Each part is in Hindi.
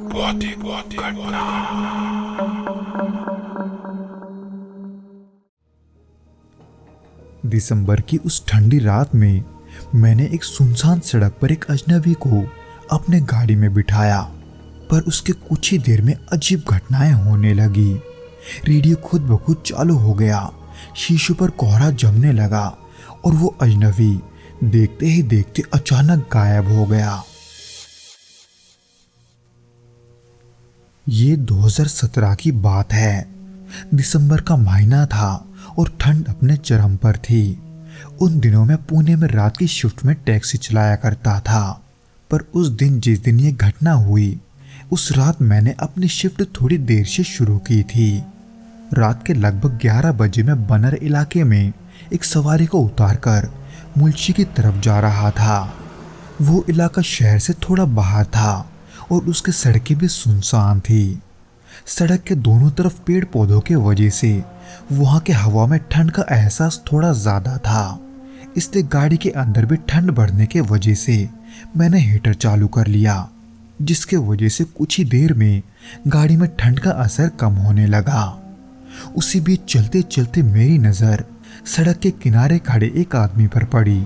घटना। दिसंबर की उस ठंडी रात में मैंने एक सुनसान सड़क पर एक अजनबी को अपने गाड़ी में बिठाया, पर उसके कुछ ही देर में अजीब घटनाएं होने लगी। रेडियो खुद ब खुद चालू हो गया, शीशों पर कोहरा जमने लगा और वो अजनबी देखते ही देखते अचानक गायब हो गया। ये 2017 की बात है। दिसंबर का महीना था और ठंड अपने चरम पर थी। उन दिनों में पुणे में रात की शिफ्ट में टैक्सी चलाया करता था, पर उस दिन जिस दिन ये घटना हुई उस रात मैंने अपनी शिफ्ट थोड़ी देर से शुरू की थी। रात के लगभग 11 बजे मैं बनर इलाके में एक सवारी को उतारकर मुल्शी की तरफ जा रहा था। वो इलाका शहर से थोड़ा बाहर था और उसकी सड़कें भी सुनसान थी। सड़क के दोनों तरफ पेड़ पौधों के वजह से वहां के हवा में ठंड का एहसास थोड़ा ज्यादा था, इसलिए गाड़ी के अंदर भी ठंड बढ़ने के वजह से मैंने हीटर चालू कर लिया, जिसके वजह से कुछ ही देर में गाड़ी में ठंड का असर कम होने लगा। उसी बीच चलते चलते मेरी नजर सड़क के किनारे खड़े एक आदमी पर पड़ी,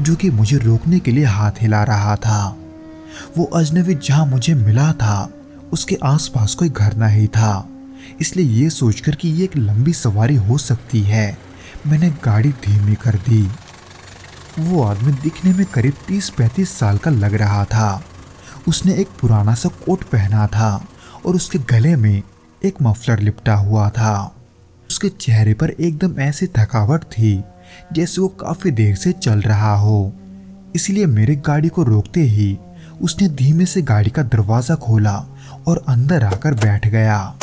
जो कि मुझे रोकने के लिए हाथ हिला रहा था। वो अजनबी जहां मुझे मिला था उसके आसपास कोई घर नहीं था, इसलिए ये सोचकर कि ये एक लंबी सवारी हो सकती है, मैंने गाड़ी धीमी कर दी। वो आदमी दिखने में करीब 30-35 साल का लग रहा था। उसने एक पुराना सा कोट पहना था और उसके गले में एक मफलर लिपटा हुआ था। उसके चेहरे पर एकदम ऐसी थकावट थी जैसे वो काफी देर से चल रहा हो, इसलिए मेरे गाड़ी को रोकते ही उसने धीमे से गाड़ी का दरवाजा खोला और अंदर आकर बैठ गया।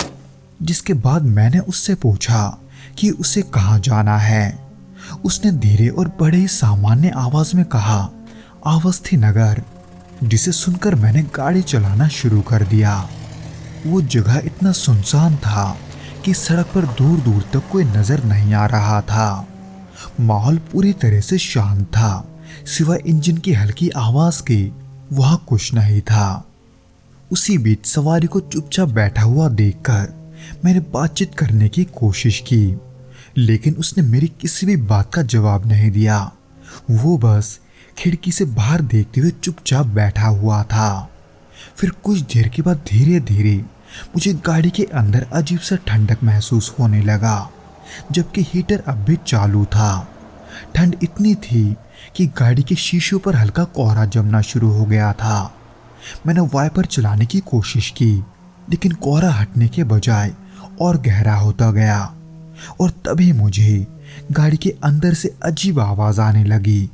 जिसके बाद मैंने उससे पूछा कि उसे कहाँ जाना है। उसने धीरे और बड़े ही सामान्य आवाज में कहा, अवस्थी नगर, जिसे सुनकर मैंने गाड़ी चलाना शुरू कर दिया। वो जगह इतना सुनसान था कि सड़क पर दूर दूर तक कोई नजर नहीं आ रहा था। माहौल पूरी तरह से शांत था, सिवाय इंजन की हल्की आवाज के वहां कुछ नहीं था। उसी बीच सवारी को चुपचाप बैठा हुआ देखकर मैंने बातचीत करने की कोशिश की, लेकिन उसने मेरी किसी भी बात का जवाब नहीं दिया। वो बस खिड़की से बाहर देखते हुए चुपचाप बैठा हुआ था। फिर कुछ देर के बाद धीरे धीरे मुझे गाड़ी के अंदर अजीब सा ठंडक महसूस होने लगा, जबकि हीटर अब भी चालू था। ठंड इतनी थी कि गाड़ी के शीशों पर हल्का कोहरा जमना शुरू हो गया था। मैंने वाइपर चलाने की कोशिश की, लेकिन कोहरा हटने के बजाय और गहरा होता गया और तभी मुझे गाड़ी के अंदर से अजीब आवाज आने लगी,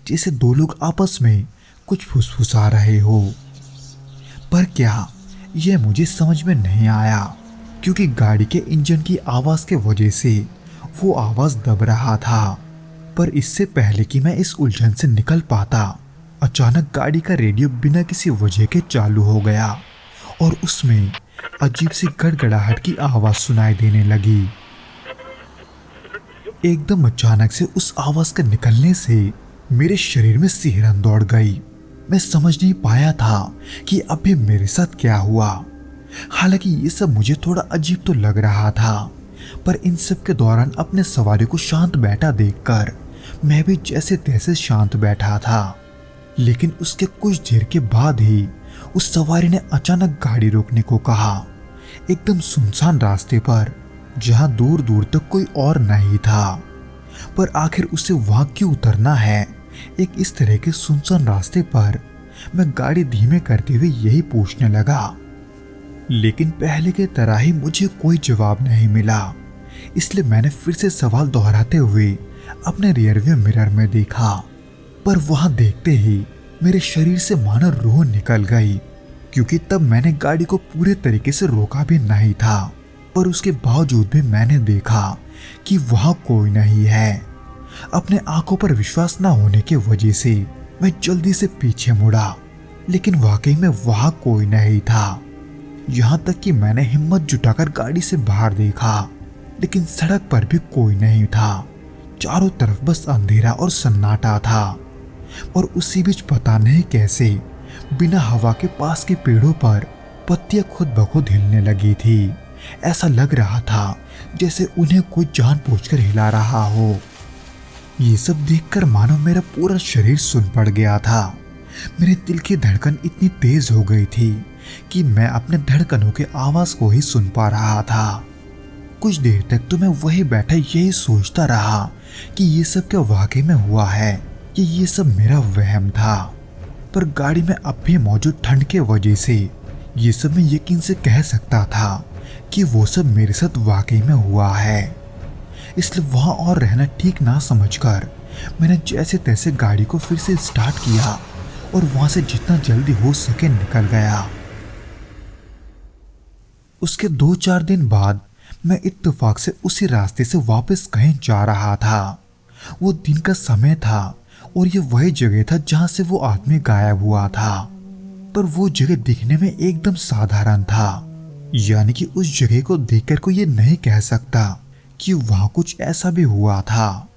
जैसे दो लोग आपस में कुछ फुसफुसा रहे हो। पर क्या, यह मुझे समझ में नहीं आया, क्योंकि गाड़ी के इंजन की आवाज के वजह से वो आवाज दब रहा था। पर इससे पहले कि मैं इस उलझन से निकल पाता, अचानक गाड़ी का रेडियो बिना किसी वजह के चालू हो गया और उसमें अजीब सी गड़गड़ाहट की आवाज सुनाई देने लगी। एकदम अचानक से उस आवाज के निकलने से मेरे शरीर में सिहरन दौड़ गई। मैं समझ नहीं पाया था कि अभी मेरे साथ क्या हुआ। हालांकि ये सब मुझे थोड़ा अजीब तो लग रहा था, पर इन सब के दौरान अपने सवारी को शांत बैठा देखकर मैं भी जैसे तैसे शांत बैठा था। लेकिन उसके कुछ देर के बाद ही उस सवारी ने अचानक गाड़ी रोकने को कहा, एकदम सुनसान रास्ते पर, जहां दूर दूर तक कोई और नहीं था। पर आखिर उसे वहां क्यों उतरना है, एक इस तरह के सुनसान रास्ते पर? मैं गाड़ी धीमे करते हुए यही पूछने लगा, लेकिन पहले की तरह ही मुझे कोई जवाब नहीं मिला। इसलिए मैंने फिर से सवाल दोहराते हुए अपने रियरव्यू मिरर में देखा, पर वहां देखते ही मेरे शरीर से मानो रूह निकल गई, क्योंकि तब मैंने गाड़ी को पूरे तरीके से रोका भी नहीं था। पर उसके बावजूद भी मैंने देखा कि वहां कोई नहीं है। अपने आंखों पर विश्वास न होने की वजह से मैं जल्दी से पीछे मुड़ा, लेकिन वाकई में वहां कोई नहीं था। यहां तक कि मैंने हिम्मत जुटाकर गाड़ी से बाहर देखा, लेकिन सड़क पर भी कोई नहीं था। चारों तरफ बस अंधेरा और सन्नाटा था। और उसी बीच पता नहीं कैसे बिना हवा के पास के पेड़ों पर पत्तियां खुद ब खुद हिलने लगी थी। ऐसा लग रहा था जैसे उन्हें कोई जानबूझकर हिला रहा हो। ये सब देखकर मानो मेरा पूरा शरीर सुन पड़ गया था। मेरे दिल की धड़कन इतनी तेज हो गई थी कि मैं अपने धड़कनों के आवाज को ही सुन पा रहा था। कुछ देर तक तो मैं वहीं बैठा यही सोचता रहा कि ये सब क्या वाकई में हुआ है कि ये सब मेरा वहम था। पर गाड़ी में अब भी मौजूद ठंड के वजह से ये सब मैं यकीन से कह सकता था कि वो सब मेरे साथ वाकई में हुआ है। इसलिए वहां और रहना ठीक ना समझकर मैंने जैसे तैसे गाड़ी को फिर से स्टार्ट किया और वहां से जितना जल्दी हो सके निकल गया। उसके 2-4 दिन बाद मैं इत्तेफाक से उसी रास्ते से वापस कहीं जा रहा था। वो दिन का समय था और ये वही जगह था जहां से वो आदमी गायब हुआ था। पर वो जगह दिखने में एकदम साधारण था, यानी कि उस जगह को देखकर कोई ये नहीं कह सकता कि वहां कुछ ऐसा भी हुआ था।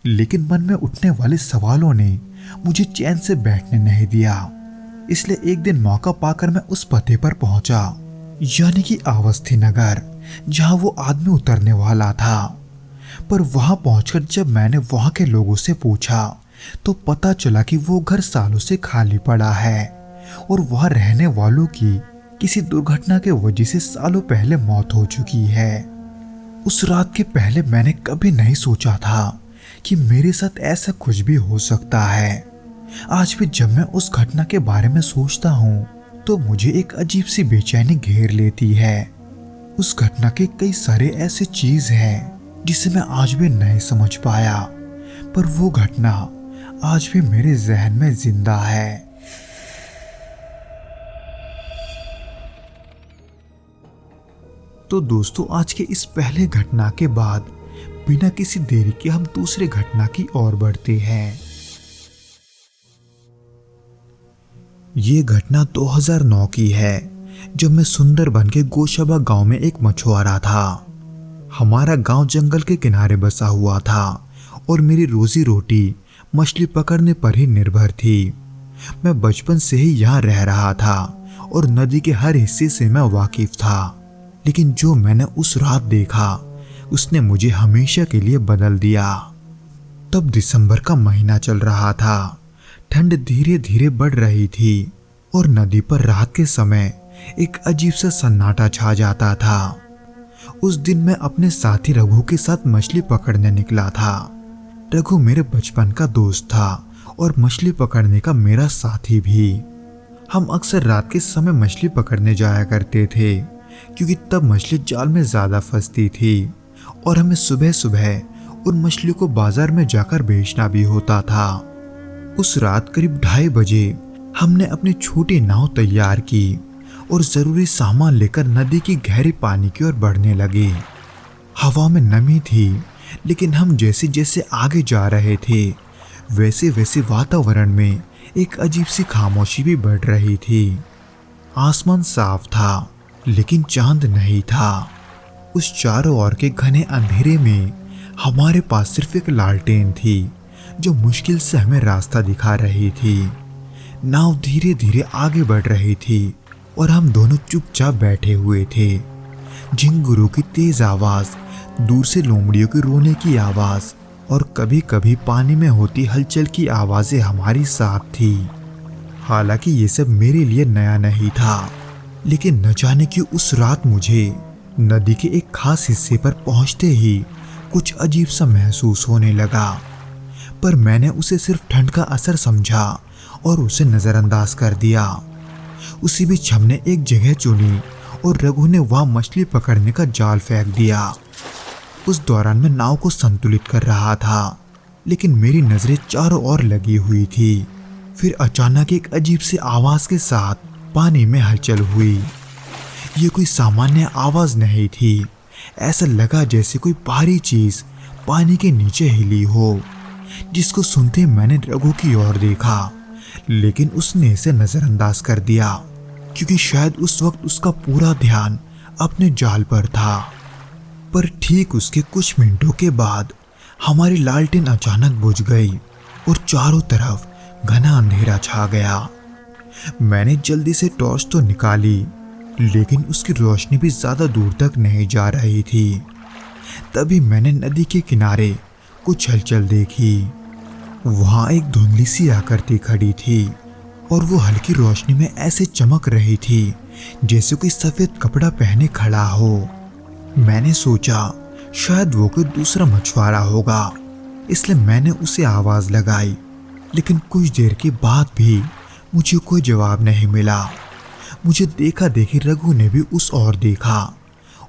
लेकिन मन में उठने वाले सवालों ने मुझे चैन से बैठने नहीं दिया। इसलिए एक दिन मौका पाकर मैं उस पते पर पहुंचा, यानी कि अवस्थी नगर, जहां वो आदमी उतरने वाला था। पर वहां पहुंचकर जब मैंने वहां के लोगों से पूछा तो पता चला कि वो घर सालों से खाली पड़ा है और वहां रहने वालों की किसी दुर्घटना के वजह से सालों पहले मौत हो चुकी है। उस रात के पहले मैंने कभी नहीं सोचा था कि मेरे साथ ऐसा कुछ भी हो सकता है। आज भी जब मैं उस घटना के बारे में सोचता हूँ तो मुझे एक अजीब सी बेचैनी घेर लेती है। उस घटना के कई सारे ऐसे चीज हैं जिसे मैं आज भी नहीं समझ पाया, पर वो घटना आज भी मेरे जहन में जिंदा है। तो दोस्तों, आज के इस पहले घटना के बाद बिना किसी देरी के हम दूसरे घटना की ओर बढ़ते हैं। ये घटना 2009 की है, जब मैं सुंदरबन के गोशाबा गांव में एक मछुआरा था। हमारा गांव जंगल के किनारे बसा हुआ था और मेरी रोजी रोटी मछली पकड़ने पर ही निर्भर थी। मैं बचपन से ही यहाँ रह रहा था और नदी के हर हिस्से से मैं वाकिफ था। लेकिन जो मैंने उस रात देखा उसने मुझे हमेशा के लिए बदल दिया। तब दिसंबर का महीना चल रहा था। ठंड धीरे धीरे बढ़ रही थी और नदी पर रात के समय एक अजीब सा सन्नाटा छा जाता था। उस दिन मैं अपने साथी रघु के साथ मछली पकड़ने निकला था। रघु मेरे बचपन का दोस्त था और मछली पकड़ने का मेरा साथी भी। हम अक्सर रात के समय मछली पकड़ने जाया करते थे, क्योंकि तब मछली जाल में ज्यादा फंसती थी और हमें सुबह सुबह उन मछलियों को बाजार में जाकर बेचना भी होता था। उस रात करीब 2:30 बजे हमने अपनी छोटी नाव तैयार की और जरूरी सामान लेकर नदी की गहरे पानी की ओर बढ़ने लगे। हवा में नमी थी, लेकिन हम जैसे जैसे आगे जा रहे थे वैसे वैसे वातावरण में एक अजीब सी खामोशी भी बढ़ रही थी। आसमान साफ था, लेकिन चांद नहीं था। उस चारों ओर के घने अंधेरे में हमारे पास सिर्फ एक लालटेन थी जो मुश्किल से हमें रास्ता दिखा रही थी। नाव धीरे धीरे आगे बढ़ रही थी और हम दोनों चुपचाप बैठे हुए थे। झिंगुरों की तेज आवाज, दूर से लोमड़ियों के रोने की आवाज और कभी कभी पानी में होती हलचल की आवाजें हमारी साथ थी। हालांकि ये सब मेरे लिए नया नहीं था, लेकिन न जाने क्यों उस रात मुझे नदी के एक खास हिस्से पर पहुंचते ही कुछ अजीब सा महसूस होने लगा। पर मैंने उसे सिर्फ ठंड का असर समझा और उसे नजरअंदाज कर दिया। उसी बीच हमने एक जगह चुनी और रघु ने वहां मछली पकड़ने का जाल फेंक दिया। उस दौरान मैं नाव को संतुलित कर रहा था, लेकिन मेरी नजरें चारों ओर लगी हुई थी। फिर अचानक एक अजीब सी आवाज के साथ पानी में हलचल हुई। ये कोई सामान्य आवाज नहीं थी। ऐसा लगा जैसे कोई भारी चीज पानी के नीचे हिली हो, जिसको सुनते ही मैंने रघु की ओर देखा, लेकिन उसने इसे नजरअंदाज कर दिया, क्योंकि शायद उस वक्त उसका पूरा ध्यान अपने जाल पर था। पर ठीक उसके कुछ मिनटों के बाद हमारी लालटेन अचानक बुझ गई और चारों तरफ घना अंधेरा छा गया। मैंने जल्दी से टॉर्च तो निकाली, लेकिन उसकी रोशनी भी ज्यादा दूर तक नहीं जा रही थी। तभी मैंने नदी के किनारे कुछ हलचल देखी। वहां एक धुंधली सी आकृति खड़ी थी और वो हल्की रोशनी में ऐसे चमक रही थी जैसे कोई सफेद कपड़ा पहने खड़ा हो। मैंने सोचा शायद वो कोई दूसरा मछुआरा होगा, इसलिए मैंने उसे आवाज लगाई, लेकिन कुछ देर के बाद भी मुझे कोई जवाब नहीं मिला। मुझे देखा देखी रघु ने भी उस ओर देखा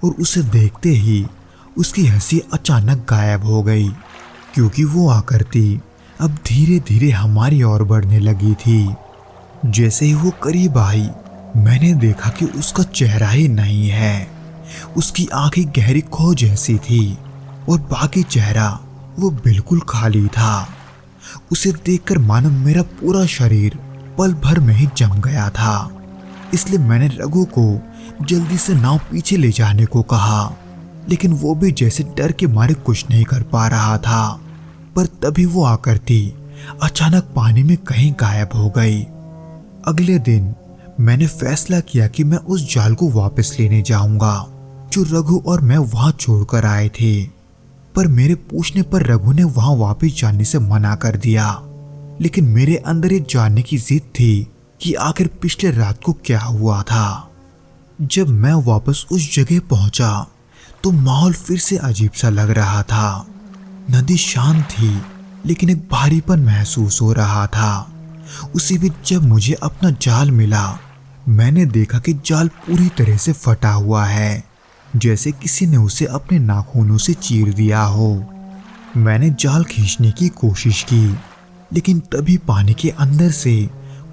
और उसे देखते ही उसकी हंसी अचानक गायब हो गई, क्योंकि वो आकृति अब धीरे धीरे हमारी ओर बढ़ने लगी थी। जैसे ही वो करीब आई, मैंने देखा कि उसका चेहरा ही नहीं है। उसकी आंखें गहरी खो जैसी थी और बाकी चेहरा वो बिल्कुल खाली था। उसे देखकर मानो मेरा पूरा शरीर पल भर में ही जम गया था। इसलिए मैंने रघु को जल्दी से नाव पीछे ले जाने को कहा, लेकिन वो भी जैसे डर के मारे कुछ नहीं कर पा रहा था। पर तभी वो आकृति अचानक पानी में कहीं गायब हो गई। अगले दिन मैंने फैसला किया कि मैं उस जाल को वापस लेने जाऊंगा जो रघु और मैं वहां छोड़कर आए थे। पर मेरे पूछने पर रघु ने वहां वापस जाने से मना कर दिया, लेकिन मेरे अंदर ये जानने की जिद थी कि आखिर पिछले रात को क्या हुआ था। जब मैं वापस उस जगह पहुंचा तो माहौल फिर से अजीब सा लग रहा था। नदी शांत थी, लेकिन एक भारीपन महसूस हो रहा था। उसी बीच जब मुझे अपना जाल मिला, मैंने देखा कि जाल पूरी तरह से फटा हुआ है, जैसे किसी ने उसे अपने नाखूनों से चीर दिया हो। मैंने जाल खींचने की कोशिश की, लेकिन तभी पानी के अंदर से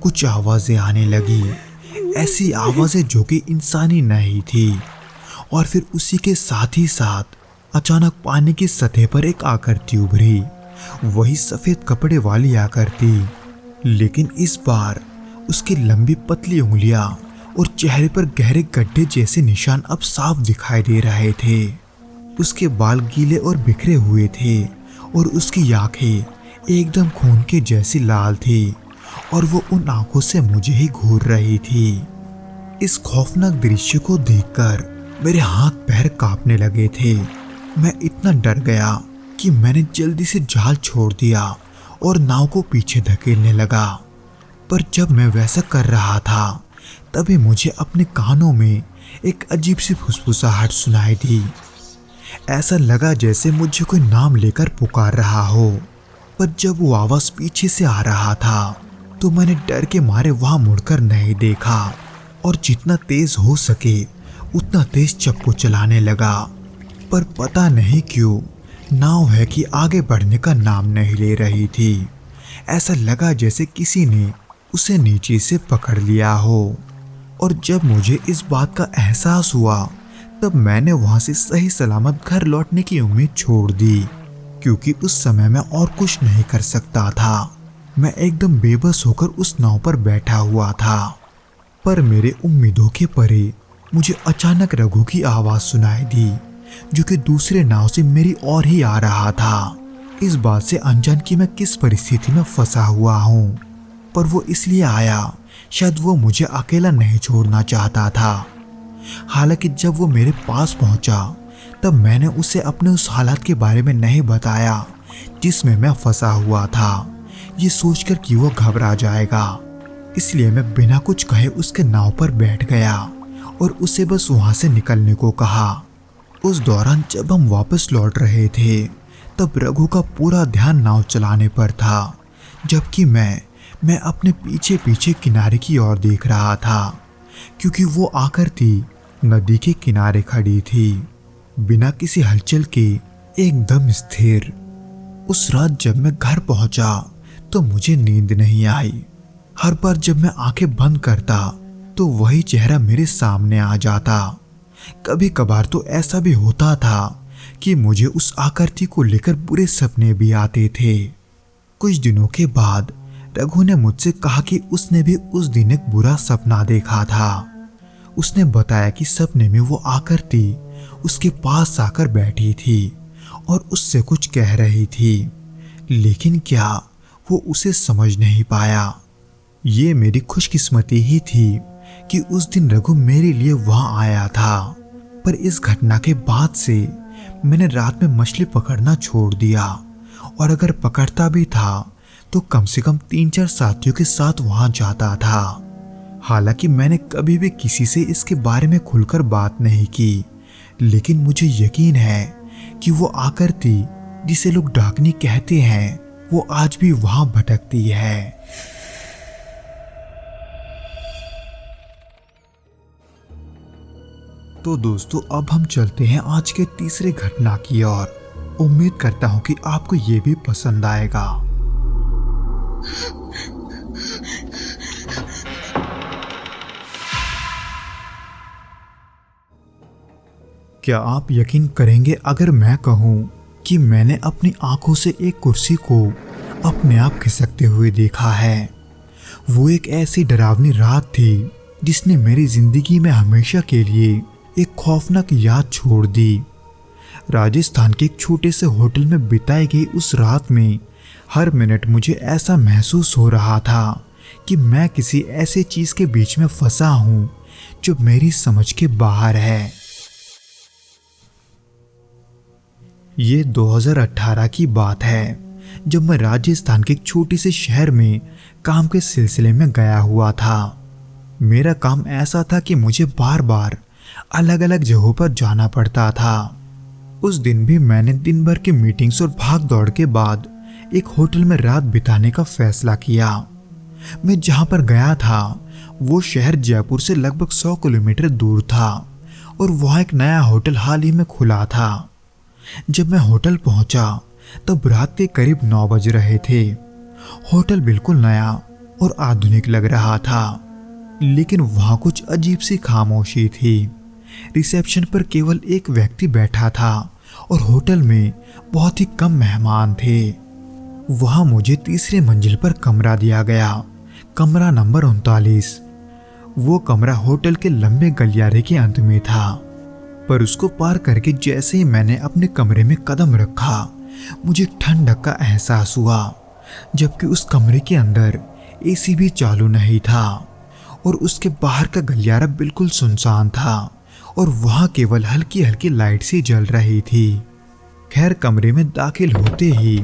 कुछ आवाजें आने लगी, ऐसी आवाजें जो कि इंसानी नहीं थी। और फिर उसी के साथ ही साथ अचानक पानी की सतह पर एक आकृति उभरी, वही सफेद कपड़े वाली आकृति, लेकिन इस बार उसकी लंबी पतली उंगलियां और चेहरे पर गहरे गड्ढे जैसे निशान अब साफ दिखाई दे रहे थे। उसके बाल गीले और बिखरे हुए थे और उसकी आंखें एकदम खून के जैसी लाल थी और वो उन आंखों से मुझे ही घूर रही थी। इस खौफनाक दृश्य को देखकर मेरे हाथ पैर कांपने लगे थे। मैं इतना डर गया कि मैंने जल्दी से जाल छोड़ दिया और नाव को पीछे धकेलने लगा। पर जब मैं वैसा कर रहा था तभी मुझे अपने कानों में एक अजीब सी फुसफुसाहट सुनाई दी। ऐसा लगा जैसे मुझे कोई नाम लेकर पुकार रहा हो। पर जब वो आवाज पीछे से आ रहा था तो मैंने डर के मारे वहां मुड़कर नहीं देखा और जितना तेज हो सके उतना तेज चप्पू चलाने लगा। पर पता नहीं क्यों नाव है कि आगे बढ़ने का नाम नहीं ले रही थी। ऐसा लगा जैसे किसी ने उसे नीचे से पकड़ लिया हो। और जब मुझे इस बात का एहसास हुआ तब मैंने वहां से सही सलामत घर लौटने की उम्मीद छोड़ दी, क्योंकि उस समय मैं और कुछ नहीं कर सकता था। मैं एकदम बेबस होकर उस नाव पर बैठा हुआ था। पर मेरे उम्मीदों के परे मुझे अचानक रघु की आवाज सुनाई दी, जो कि दूसरे नाव से मेरी ओर ही आ रहा था। इस बात से अनजान कि मैं किस परिस्थिति में फंसा हुआ हूँ, पर वो इसलिए आया शायद वो मुझे अकेला नहीं छोड़ना चाहता था। हालांकि जब वो मेरे पास पहुंचा तब मैंने उसे अपने उस हालात के बारे में नहीं बताया जिसमें मैं फंसा हुआ था, ये सोचकर कि वो घबरा जाएगा। इसलिए मैं बिना कुछ कहे उसके नाव पर बैठ गया और उसे बस वहां से निकलने को कहा। उस दौरान जब हम वापस लौट रहे थे तब रघु का पूरा ध्यान नाव चलाने पर था, जबकि मैं अपने पीछे पीछे किनारे की ओर देख रहा था, क्योंकि वो आकृति नदी के किनारे खड़ी थी, बिना किसी हलचल के एकदम स्थिर। उस रात जब मैं घर पहुंचा तो मुझे नींद नहीं आई। हर बार जब मैं आंखें बंद करता तो वही चेहरा मेरे सामने आ जाता। कभी कभार तो ऐसा भी होता था कि मुझे उस आकृति को लेकर बुरे सपने भी आते थे। कुछ दिनों के बाद रघु ने मुझसे कहा कि उसने भी उस दिन एक बुरा सपना देखा था। उसने बताया कि सपने में वो आकृति उसके पास आकर बैठी थी और उससे कुछ कह रही थी, लेकिन क्या वो उसे समझ नहीं पाया। ये मेरी खुशकिस्मती ही थी कि उस दिन रघु मेरे लिए वहां आया था। पर इस घटना के बाद से मैंने रात में मछली पकड़ना छोड़ दिया, और अगर पकड़ता भी था तो कम से कम 3-4 साथियों के साथ वहां जाता था। हालांकि मैंने कभी भी किसी से इसके बारे में खुलकर बात नहीं की, लेकिन मुझे यकीन है कि वो आकृति जिसे लोग डाकनी कहते हैं वो आज भी वहां भटकती है। तो दोस्तों, अब हम चलते हैं आज के तीसरे घटना की ओर। उम्मीद करता हूं कि आपको ये भी पसंद आएगा। क्या आप यकीन करेंगे अगर मैं कहूं कि मैंने अपनी आंखों से एक कुर्सी को अपने आप खिसकते हुए देखा है। वो एक ऐसी डरावनी रात थी जिसने मेरी जिंदगी में हमेशा के लिए एक खौफनाक याद छोड़ दी। राजस्थान के एक छोटे से होटल में बिताई गई उस रात में हर मिनट मुझे ऐसा महसूस हो रहा था कि मैं किसी ऐसे चीज के बीच में फंसा हूं जो मेरी समझ के बाहर है। ये 2018 की बात है, जब मैं राजस्थान के एक छोटे से शहर में काम के सिलसिले में गया हुआ था। मेरा काम ऐसा था कि मुझे बार बार अलग अलग जगहों पर जाना पड़ता था। उस दिन भी मैंने दिन भर की मीटिंग्स और भाग दौड़ के बाद एक होटल में रात बिताने का फैसला किया। मैं जहां पर गया था वो शहर जयपुर से लगभग 100 किलोमीटर दूर था, और वहां एक नया होटल हाल ही में खुला था। जब मैं होटल पहुंचा तब रात के करीब 9 बज रहे थे। होटल बिल्कुल नया और आधुनिक लग रहा था, लेकिन वहां कुछ अजीब सी खामोशी थी। रिसेप्शन पर केवल एक व्यक्ति बैठा था और होटल में बहुत ही कम मेहमान थे। वहां मुझे तीसरे मंजिल पर कमरा दिया गया, कमरा नंबर 39। वो कमरा होटल के लंबे गलियारे के अंत में था, पर उसको पार करके जैसे ही मैंने अपने कमरे में कदम रखा मुझे ठंडक का एहसास हुआ, जबकि उस कमरे के अंदर एसी भी चालू नहीं था और उसके बाहर का गलियारा बिल्कुल सुनसान था और वहां केवल हल्की हल्की लाइट सी जल रही थी। खैर, कमरे में दाखिल होते ही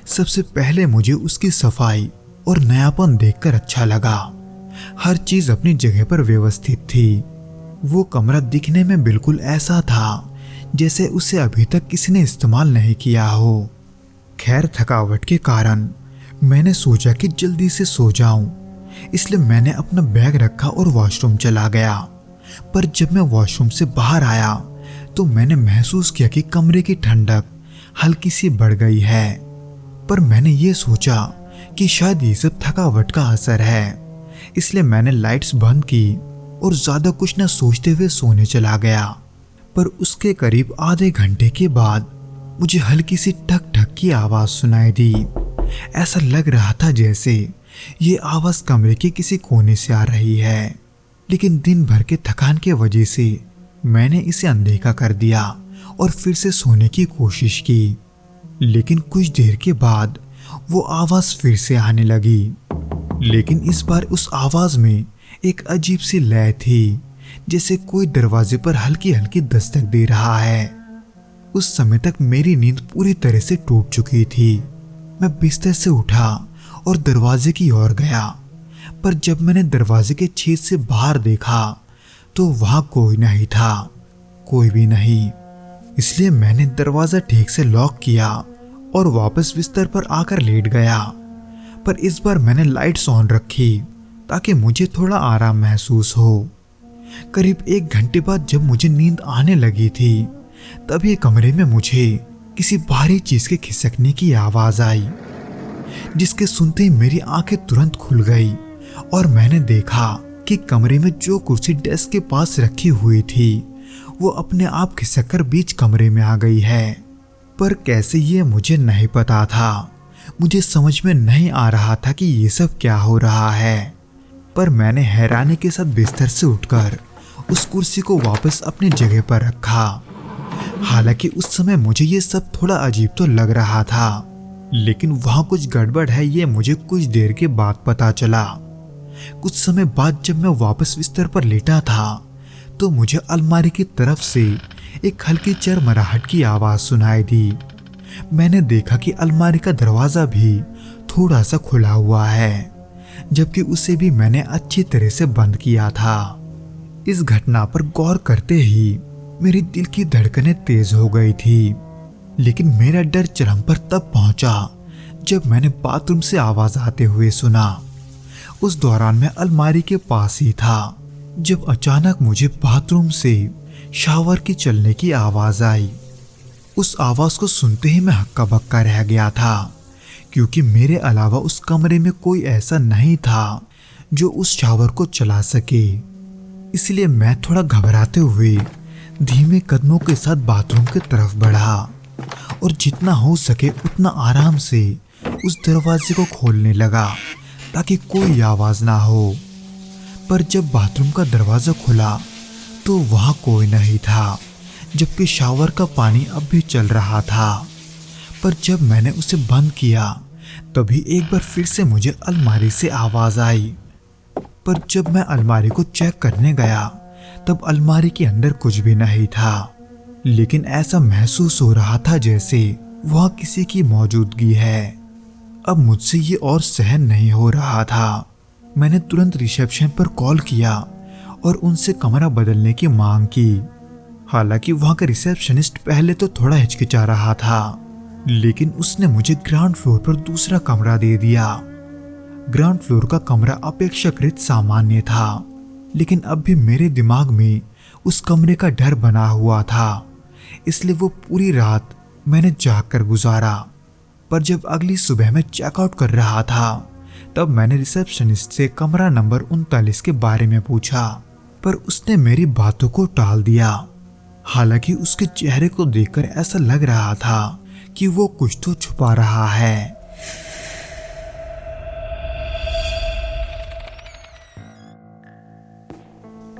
सबसे पहले मुझे उसकी सफाई और नयापन देखकर अच्छा लगा। हर चीज अपनी जगह पर व्यवस्थित थी। वो कमरा दिखने में बिल्कुल ऐसा था जैसे उसे अभी तक किसी ने इस्तेमाल नहीं किया हो। खैर, थकावट के कारण मैंने सोचा कि जल्दी से सो जाऊं, इसलिए मैंने अपना बैग रखा और वॉशरूम चला गया। पर जब मैं वॉशरूम से बाहर आया तो मैंने महसूस किया कि कमरे की ठंडक हल्की सी बढ़ गई है। पर मैंने ये सोचा कि शायद ये सब थकावट का असर है, इसलिए मैंने लाइट्स बंद की और ज्यादा कुछ न सोचते हुए सोने चला गया। पर उसके करीब आधे घंटे के बाद मुझे हल्की सी ठक ठक की आवाज सुनाई दी। ऐसा लग रहा था जैसे ये आवाज कमरे के किसी कोने से आ रही है, लेकिन दिन भर के थकान के वजह से मैंने इसे अनदेखा कर दिया और फिर से सोने की कोशिश की। लेकिन कुछ देर के बाद वो आवाज फिर से आने लगी, लेकिन इस बार उस आवाज में एक अजीब सी लय थी, जैसे कोई दरवाजे पर हल्की हल्की दस्तक दे रहा है। उस समय तक मेरी नींद पूरी तरह से टूट चुकी थी। मैं बिस्तर से उठा और दरवाजे की ओर गया, पर जब मैंने दरवाजे के छेद से बाहर देखा तो वहां कोई नहीं था, कोई भी नहीं। इसलिए मैंने दरवाजा ठीक से लॉक किया और वापस बिस्तर पर आकर लेट गया। पर इस बार मैंने लाइट्स ऑन रखी ताकि मुझे थोड़ा आराम महसूस हो। करीब 1 घंटे बाद जब मुझे नींद आने लगी थी, तभी कमरे में मुझे किसी भारी चीज के खिसकने की आवाज आई, जिसके सुनते ही मेरी आंखें तुरंत खुल गई और मैंने देखा कि कमरे में जो कुर्सी डेस्क के पास रखी हुई थी वो अपने आप खिसककर बीच कमरे में आ गई है। पर कैसे ये मुझे नहीं पता था। मुझे समझ में नहीं आ रहा था कि ये सब क्या हो रहा है। पर मैंने हैरानी के साथ बिस्तर से उठकर उस कुर्सी को वापस अपनी जगह पर रखा। हालांकि उस समय मुझे ये सब थोड़ा अजीब तो लग रहा था, लेकिन वहां कुछ गड़बड़ है ये मुझे कुछ देर के बाद पता चला। कुछ समय बाद जब मैं वापस बिस्तर पर लेटा था तो मुझे अलमारी की तरफ से एक हल्की चरमराहट की आवाज सुनाई दी। मैंने देखा कि अलमारी का दरवाजा भी थोड़ा सा खुला हुआ है, जबकि उसे भी मैंने अच्छी तरह से बंद किया था। इस घटना पर गौर करते ही मेरी दिल की धड़कनें तेज हो गई थी, लेकिन मेरा डर चरम पर तब पहुंचा जब मैंने बाथरूम से आवाज आते हुए सुना। उस दौरान मैं अलमारी के पास ही था जब अचानक मुझे बाथरूम से शावर की चलने की आवाज आई। उस आवाज को सुनते ही मैं हक्का बक्का रह गया था, क्योंकि मेरे अलावा उस कमरे में कोई ऐसा नहीं था जो उस शावर को चला सके। इसलिए मैं थोड़ा घबराते हुए धीमे कदमों के साथ बाथरूम की तरफ बढ़ा और जितना हो सके उतना आराम से उस दरवाजे को खोलने लगा ताकि कोई आवाज ना हो। पर जब बाथरूम का दरवाजा खुला तो वहां कोई नहीं था, जबकि शावर का पानी अब भी चल रहा था। पर जब मैंने उसे बंद किया तभी एक बार फिर से मुझे अलमारी से आवाज आई। पर जब मैं अलमारी को चेक करने गया तब अलमारी के अंदर कुछ भी नहीं था, लेकिन ऐसा महसूस हो रहा था जैसे वहां किसी की मौजूदगी है। अब मुझसे ये और सहन नहीं हो रहा था। मैंने तुरंत रिसेप्शन पर कॉल किया और उनसे कमरा बदलने की मांग की। हालांकि वहां का रिसेप्शनिस्ट पहले तो थोड़ा हिचकिचा रहा था, लेकिन उसने मुझे ग्राउंड फ्लोर पर दूसरा कमरा दे दिया। ग्राउंड फ्लोर का कमरा अपेक्षाकृत सामान्य था, लेकिन अब भी मेरे दिमाग में उस कमरे का डर बना हुआ था, इसलिए वो पूरी रात मैंने जाग कर गुजारा। पर जब अगली सुबह मैं चेकआउट कर रहा था तब मैंने रिसेप्शनिस्ट से कमरा नंबर 39 के बारे में पूछा, पर उसने मेरी बातों को टाल दिया। हालांकि उसके चेहरे को देखकर ऐसा लग रहा था कि वो कुछ तो छुपा रहा है।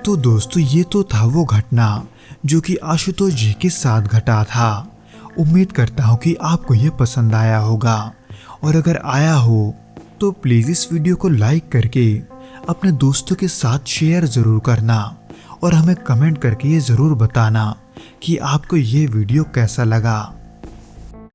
तो दोस्तों, ये तो था वो घटना जो कि आशुतोष जी के साथ घटा था। उम्मीद करता हूँ कि आपको ये पसंद आया होगा, और अगर आया हो तो प्लीज़ इस वीडियो को लाइक करके अपने दोस्तों के साथ शेयर ज़रूर करना और हमें कमेंट करके ये ज़रूर बताना कि आपको ये वीडियो कैसा लगा।